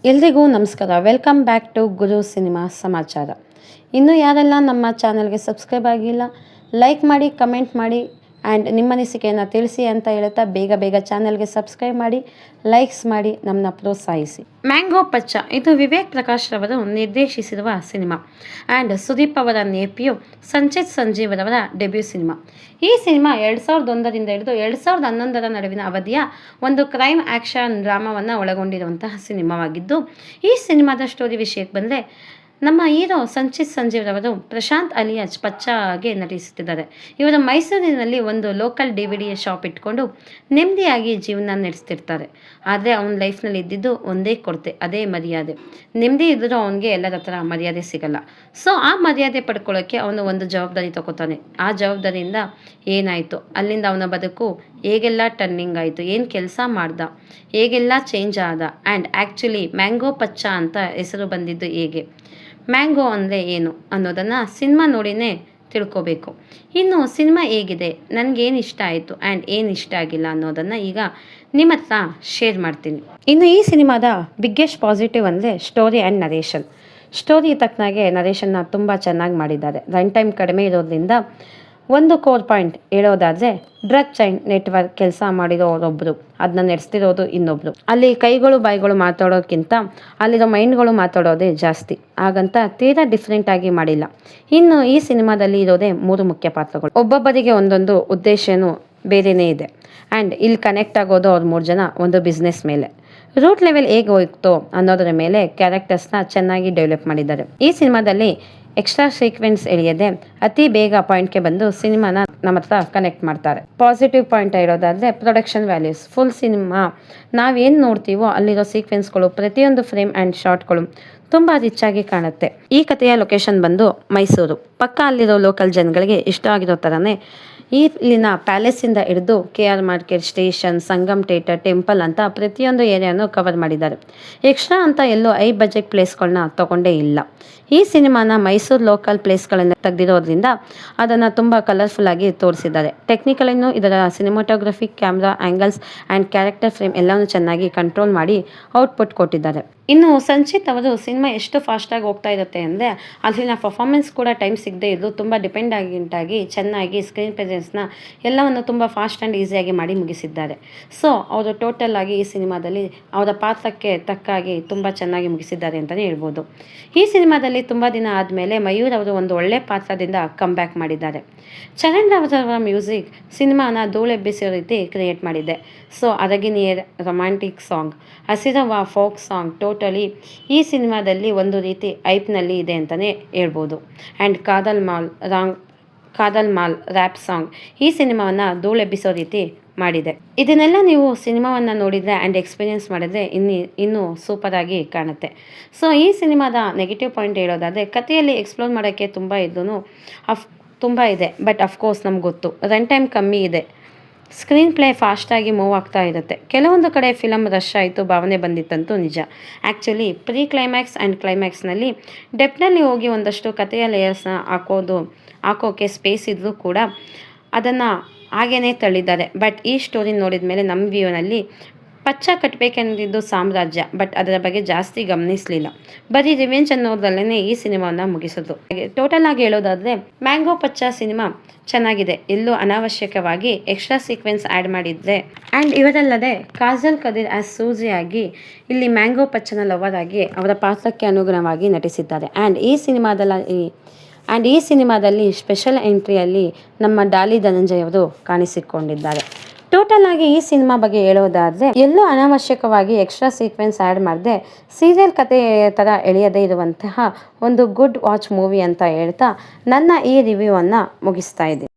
ಎಲ್ರಿಗೂ ನಮಸ್ಕಾರ. Welcome back to Guru Cinema Samachar. ಇನ್ನೂ ಯಾರೆಲ್ಲ ನಮ್ಮ ಚಾನಲ್ಗೆ ಸಬ್ಸ್ಕ್ರೈಬ್ ಆಗಿಲ್ಲ, ಲೈಕ್ ಮಾಡಿ, ಕಮೆಂಟ್ ಮಾಡಿ ಆ್ಯಂಡ್ ನಿಮ್ಮ ಅನಿಸಿಕೆಯನ್ನು ತಿಳಿಸಿ ಅಂತ ಹೇಳ್ತಾ ಬೇಗ ಚಾನಲ್ಗೆ ಸಬ್ಸ್ಕ್ರೈಬ್ ಮಾಡಿ, ಲೈಕ್ಸ್ ಮಾಡಿ, ನಮ್ಮನ್ನ ಪ್ರೋತ್ಸಾಹಿಸಿ. ಮ್ಯಾಂಗೋ ಪಚ್ಚ ಇದು ವಿವೇಕ್ ಪ್ರಕಾಶ್ ರವರು ನಿರ್ದೇಶಿಸಿರುವ ಸಿನಿಮಾ ಆ್ಯಂಡ್ ಸುದೀಪ್ ಅವರ ನೇಪಿಯು ಸಂಚಿತ್ ಸಂಜೀವ್ ರವರ ಡೆಬ್ಯೂ ಸಿನಿಮಾ. ಈ ಸಿನಿಮಾ 2001ರಿಂದ ಹಿಡಿದು 2011ರ ನಡುವಿನ ಅವಧಿಯ ಒಂದು ಕ್ರೈಮ್ ಆ್ಯಕ್ಷನ್ ಡ್ರಾಮಾವನ್ನು ಒಳಗೊಂಡಿರುವಂತಹ ಸಿನಿಮಾವಾಗಿದ್ದು, ಈ ಸಿನಿಮಾದ ಸ್ಟೋರಿ ವಿಷಯಕ್ಕೆ ಬಂದರೆ ನಮ್ಮ ಹೀರೋ ಸಂಚಿತ್ ಸಂಜೀವ್ ರವರು ಪ್ರಶಾಂತ್ ಅಲಿಯಾಸ್ ಪಚ್ಚಾಗೆ ನಟಿಸುತ್ತಿದ್ದಾರೆ. ಇವರು ಮೈಸೂರಿನಲ್ಲಿ ಒಂದು ಲೋಕಲ್ DVD ಶಾಪ್ ಇಟ್ಕೊಂಡು ನೆಮ್ಮದಿಯಾಗಿ ಜೀವನ ನಡೆಸ್ತಿರ್ತಾರೆ. ಆದರೆ ಅವನ ಲೈಫ್ನಲ್ಲಿ ಇದ್ದಿದ್ದು ಒಂದೇ ಕೊರತೆ, ಅದೇ ಮರ್ಯಾದೆ. ನೆಮ್ಮದಿ ಇದ್ದರೂ ಅವನಿಗೆ ಎಲ್ಲರ ಹತ್ರ ಮರ್ಯಾದೆ ಸಿಗಲ್ಲ. ಸೊ ಆ ಮರ್ಯಾದೆ ಪಡ್ಕೊಳ್ಳೋಕ್ಕೆ ಅವನು ಒಂದು ಜವಾಬ್ದಾರಿ ತಗೋತಾನೆ. ಆ ಜವಾಬ್ದಾರಿಯಿಂದ ಏನಾಯಿತು, ಅಲ್ಲಿಂದ ಅವನ ಬದುಕು ಹೇಗೆಲ್ಲ ಟರ್ನಿಂಗ್ ಆಯಿತು, ಏನು ಕೆಲಸ ಮಾಡ್ದ, ಹೇಗೆಲ್ಲ ಚೇಂಜ್ ಆದ ಆ್ಯಂಡ್ ಆ್ಯಕ್ಚುಲಿ ಮ್ಯಾಂಗೋ ಪಚ್ಚ ಅಂತ ಹೆಸರು ಬಂದಿದ್ದು ಹೇಗೆ, ಮ್ಯಾಂಗೋ ಅಂದರೆ ಏನು ಅನ್ನೋದನ್ನು ಸಿನಿಮಾ ನೋಡಿನೇ ತಿಳ್ಕೋಬೇಕು. ಇನ್ನು ಸಿನಿಮಾ ಹೇಗಿದೆ, ನನಗೇನು ಇಷ್ಟ ಆಯಿತು ಆ್ಯಂಡ್ ಏನು ಇಷ್ಟ ಆಗಿಲ್ಲ ಅನ್ನೋದನ್ನು ಈಗ ನಿಮ್ಮ ಹತ್ರ ಶೇರ್ ಮಾಡ್ತೀನಿ. ಇನ್ನು ಈ ಸಿನಿಮಾದ ಬಿಗ್ಗೆಸ್ಟ್ ಪಾಸಿಟಿವ್ ಅಂದರೆ ಸ್ಟೋರಿ ಆ್ಯಂಡ್ ನರೇಷನ್. ಸ್ಟೋರಿ ತಕ್ಕನಾಗೆ ನರೇಷನ್ನ ತುಂಬ ಚೆನ್ನಾಗಿ ಮಾಡಿದ್ದಾರೆ. ರನ್ ಟೈಮ್ ಕಡಿಮೆ ಇರೋದ್ರಿಂದ ಒಂದು ಕೋರ್ ಪಾಯಿಂಟ್ ಹೇಳೋದಾದರೆ, ಡ್ರಗ್ ಚೈನ್ ನೆಟ್ವರ್ಕ್ ಕೆಲಸ ಮಾಡಿರೋರೊಬ್ಬರು, ಅದನ್ನ ನಡೆಸ್ತಿರೋದು ಇನ್ನೊಬ್ರು. ಅಲ್ಲಿ ಕೈಗಳು ಬಾಯಿಗಳು ಮಾತಾಡೋಕ್ಕಿಂತ ಅಲ್ಲಿರೋ ಮೈಂಡ್ಗಳು ಮಾತಾಡೋದೇ ಜಾಸ್ತಿ. ಹಾಗಂತ ತೀರಾ ಡಿಫ್ರೆಂಟ್ ಆಗಿ ಮಾಡಿಲ್ಲ. ಇನ್ನು ಈ ಸಿನಿಮಾದಲ್ಲಿ ಇರೋದೇ 3 ಮುಖ್ಯ ಪಾತ್ರಗಳು. ಒಬ್ಬೊಬ್ಬರಿಗೆ ಒಂದೊಂದು ಉದ್ದೇಶನೂ ಬೇರೆಯೇ ಇದೆ ಆ್ಯಂಡ್ ಇಲ್ಲಿ ಕನೆಕ್ಟ್ ಆಗೋದು ಅವ್ರು 3 ಜನ ಒಂದು ಬಿಸ್ನೆಸ್ ಮೇಲೆ. ರೂಟ್ ಲೆವೆಲ್ ಹೇಗೆ ಹೋಯ್ತೋ ಅನ್ನೋದರ ಮೇಲೆ ಕ್ಯಾರೆಕ್ಟರ್ಸ್ನ ಚೆನ್ನಾಗಿ ಡೆವಲಪ್ ಮಾಡಿದ್ದಾರೆ. ಈ ಸಿನಿಮಾದಲ್ಲಿ ಎಕ್ಸ್ಟ್ರಾ ಸೀಕ್ವೆನ್ಸ್ ಎಳೆಯದೆ ಅತಿ ಬೇಗ ಪಾಯಿಂಟ್ಗೆ ಬಂದು ಸಿನಿಮಾನ ನಮ್ಮ ಹತ್ರ ಕನೆಕ್ಟ್ ಮಾಡ್ತಾರೆ. ಪಾಸಿಟಿವ್ ಪಾಯಿಂಟ್ ಇರೋದಾದರೆ ಪ್ರೊಡಕ್ಷನ್ ವ್ಯಾಲ್ಯೂಸ್. ಫುಲ್ ಸಿನಿಮಾ ನಾವೇನು ನೋಡ್ತೀವೋ ಅಲ್ಲಿರೋ ಸೀಕ್ವೆನ್ಸ್ಗಳು, ಪ್ರತಿಯೊಂದು ಫ್ರೇಮ್ ಆ್ಯಂಡ್ ಶಾರ್ಟ್ಗಳು ತುಂಬ ರಿಚ್ ಆಗಿ ಕಾಣುತ್ತೆ. ಈ ಕಥೆಯ ಲೊಕೇಶನ್ ಬಂದು ಮೈಸೂರು. ಪಕ್ಕ ಅಲ್ಲಿರೋ ಲೋಕಲ್ ಜನಗಳಿಗೆ ಇಷ್ಟ ಆಗಿರೋ ಥರನೇ ಇಲ್ಲಿನ ಪ್ಯಾಲೇಸಿಂದ ಹಿಡಿದು KR market, station, Sangam theatre, temple ಅಂತ ಪ್ರತಿಯೊಂದು ಏರಿಯಾನು ಕವರ್ ಮಾಡಿದ್ದಾರೆ. ಎಕ್ಸ್ಟ್ರಾ ಅಂತ ಎಲ್ಲೂ ಹೈ ಬಜೆಟ್ ಪ್ಲೇಸ್ಗಳನ್ನ ತಗೊಂಡೇ ಇಲ್ಲ. ಈ ಸಿನಿಮಾನ ಮೈಸೂರು ಲೋಕಲ್ ಪ್ಲೇಸ್ಗಳನ್ನು ತೆಗೆದಿರೋದ್ರಿಂದ ಅದನ್ನು ತುಂಬ ಕಲರ್ಫುಲ್ ಆಗಿ ತೋರಿಸಿದ್ದಾರೆ. ಟೆಕ್ನಿಕಲಿನೂ ಇದರ cinematography, camera angles and character frame ಎಲ್ಲನೂ ಚೆನ್ನಾಗಿ ಕಂಟ್ರೋಲ್ ಮಾಡಿ ಔಟ್ಪುಟ್ ಕೊಟ್ಟಿದ್ದಾರೆ. ಇನ್ನು ಸಂಚಿತ್ ಅವರು ಸಿನಿಮಾ ಎಷ್ಟು ಫಾಸ್ಟಾಗಿ ಹೋಗ್ತಾ ಇರುತ್ತೆ ಅಂದರೆ ಅಲ್ಲಿನ ಪರ್ಫಾರ್ಮೆನ್ಸ್ ಕೂಡ ಟೈಮ್ ಸಿಗದೆ ಇದ್ದು ತುಂಬ ಡಿಪೆಂಡಾಗಿ ಚೆನ್ನಾಗಿ ಸ್ಕ್ರೀನ್ ಪ್ರೆಸೆನ್ಸ್ನ ಎಲ್ಲವನ್ನು ತುಂಬ ಫಾಸ್ಟ್ ಆ್ಯಂಡ್ ಈಸಿಯಾಗಿ ಮಾಡಿ ಮುಗಿಸಿದ್ದಾರೆ. ಸೊ ಅವರು ಟೋಟಲ್ ಆಗಿ ಈ ಸಿನಿಮಾದಲ್ಲಿ ಅವರ ಪಾತ್ರಕ್ಕೆ ತಕ್ಕಾಗಿ ತುಂಬ ಚೆನ್ನಾಗಿ ಮುಗಿಸಿದ್ದಾರೆ ಅಂತಲೇ ಹೇಳ್ಬೋದು. ಈ ಸಿನಿಮಾದಲ್ಲಿ ತುಂಬ ದಿನ ಆದಮೇಲೆ ಮಯೂರ್ ಅವರು ಒಂದು ಒಳ್ಳೆ ಪಾತ್ರದಿಂದ ಕಮ್ ಬ್ಯಾಕ್ ಮಾಡಿದ್ದಾರೆ. ಚರಣ್ ಅವರ ಮ್ಯೂಸಿಕ್ ಸಿನಿಮಾನ ಧೂಳೆಬ್ಬಿಸೋ ರೀತಿ ಕ್ರಿಯೇಟ್ ಮಾಡಿದೆ. ಸೊ ಅರಗಿನಿಯರ್ ರೊಮ್ಯಾಂಟಿಕ್ ಸಾಂಗ್, ಹಸಿರವ ಫೋಕ್ ಸಾಂಗ್ ಟೋಟಲಿ ಈ ಸಿನಿಮಾದಲ್ಲಿ ಒಂದು ರೀತಿ ಐಪ್ನಲ್ಲಿ ಇದೆ ಅಂತಲೇ ಹೇಳ್ಬೋದು. ಆ್ಯಂಡ್ ಕಾದಲ್ ಮಾಲ್ ರ್ಯಾಪ್ ಸಾಂಗ್ ಈ ಸಿನಿಮಾವನ್ನು ಧೂಳೆಬ್ಬಿಸೋ ರೀತಿ ಮಾಡಿದೆ. ಇದನ್ನೆಲ್ಲ ನೀವು ಸಿನಿಮಾವನ್ನು ನೋಡಿದರೆ ಆ್ಯಂಡ್ ಎಕ್ಸ್ಪೀರಿಯೆನ್ಸ್ ಮಾಡಿದರೆ ಇನ್ನೂ ಸೂಪರಾಗಿ ಕಾಣುತ್ತೆ. ಸೊ ಈ ಸಿನಿಮಾದ ನೆಗೆಟಿವ್ ಪಾಯಿಂಟ್ ಹೇಳೋದಾದರೆ, ಕಥೆಯಲ್ಲಿ ಎಕ್ಸ್ಪ್ಲೋರ್ ಮಾಡೋಕ್ಕೆ ತುಂಬ ಇದೆ. ಬಟ್ ಅಫ್ಕೋರ್ಸ್ ನಮ್ಗೆ ಗೊತ್ತು, ರನ್ ಟೈಮ್ ಕಮ್ಮಿ ಇದೆ. ಸ್ಕ್ರೀನ್ ಪ್ಲೇ ಫಾಸ್ಟಾಗಿ ಮೂವ್ ಆಗ್ತಾ ಇರುತ್ತೆ. ಕೆಲವೊಂದು ಕಡೆ ಫಿಲಮ್ ರಶ್ ಆಯಿತು, ಭಾವನೆ ಬಂದಿತ್ತಂತೂ ನಿಜ. ಆ್ಯಕ್ಚುಲಿ ಪ್ರೀ ಕ್ಲೈಮ್ಯಾಕ್ಸ್ ಆ್ಯಂಡ್ ಕ್ಲೈಮ್ಯಾಕ್ಸ್ನಲ್ಲಿ ಡೆಪ್ನಲ್ಲಿ ಹೋಗಿ ಒಂದಷ್ಟು ಕಥೆಯ ಲೇಯರ್ಸ್ನ ಹಾಕೋಕ್ಕೆ ಸ್ಪೇಸ್ ಇದ್ದರೂ ಕೂಡ ಅದನ್ನು ಹಾಗೇ ತಳ್ಳಿದ್ದಾರೆ. ಬಟ್ ಈ ಸ್ಟೋರಿ ನೋಡಿದ ಮೇಲೆ ನಮ್ಮ ವ್ಯೂನಲ್ಲಿ ಪಚ್ಚ ಕಟ್ಟಬೇಕೆಂದಿದ್ದು ಸಾಮ್ರಾಜ್ಯ, ಬಟ್ ಅದರ ಬಗ್ಗೆ ಜಾಸ್ತಿ ಗಮನಿಸಲಿಲ್ಲ. ಬರೀ ರಿವೆಂಜ್ ಅನ್ನೋದ್ರಲ್ಲೇ ಈ ಸಿನಿಮಾವನ್ನು ಮುಗಿಸಿದ್ರು. ಟೋಟಲ್ ಆಗಿ ಹೇಳೋದಾದರೆ ಮ್ಯಾಂಗೋ ಪಚ್ಚ ಸಿನಿಮಾ ಚೆನ್ನಾಗಿದೆ. ಎಲ್ಲೂ ಅನಾವಶ್ಯಕವಾಗಿ ಎಕ್ಸ್ಟ್ರಾ ಸೀಕ್ವೆನ್ಸ್ ಆ್ಯಡ್ ಮಾಡಿದ್ರೆ ಆ್ಯಂಡ್ ಇವರಲ್ಲದೆ ಕಾಜಲ್ ಕದೀರ್ ಆಸ್ ಸೂಜಿಯಾಗಿ ಇಲ್ಲಿ ಮ್ಯಾಂಗೋ ಪಚ್ಚನ ಲವರ್ ಆಗಿ ಅವರ ಪಾತ್ರಕ್ಕೆ ಅನುಗುಣವಾಗಿ ನಟಿಸಿದ್ದಾರೆ. ಆ್ಯಂಡ್ ಈ ಸಿನಿಮಾದಲ್ಲಿ ಸ್ಪೆಷಲ್ ಎಂಟ್ರಿಯಲ್ಲಿ ನಮ್ಮ ಡಾಲಿ ಧನಂಜಯ್ ಅವರು ಕಾಣಿಸಿಕೊಂಡಿದ್ದಾರೆ. ಟೋಟಲ್ ಆಗಿ ಈ ಸಿನಿಮಾ ಬಗ್ಗೆ ಹೇಳೋದಾದರೆ ಎಲ್ಲೂ ಅನಾವಶ್ಯಕವಾಗಿ ಎಕ್ಸ್ಟ್ರಾ ಸೀಕ್ವೆನ್ಸ್ ಆ್ಯಡ್ ಮಾಡದೆ ಸೀರಿಯಲ್ ಕತೆ ಥರ ಎಳೆಯದೇ ಇರುವಂತಹ ಒಂದು ಗುಡ್ ವಾಚ್ ಮೂವಿ ಅಂತ ಹೇಳ್ತಾ ನನ್ನ ಈ ರಿವ್ಯೂವನ್ನು ಮುಗಿಸ್ತಾ ಇದ್ದೀನಿ.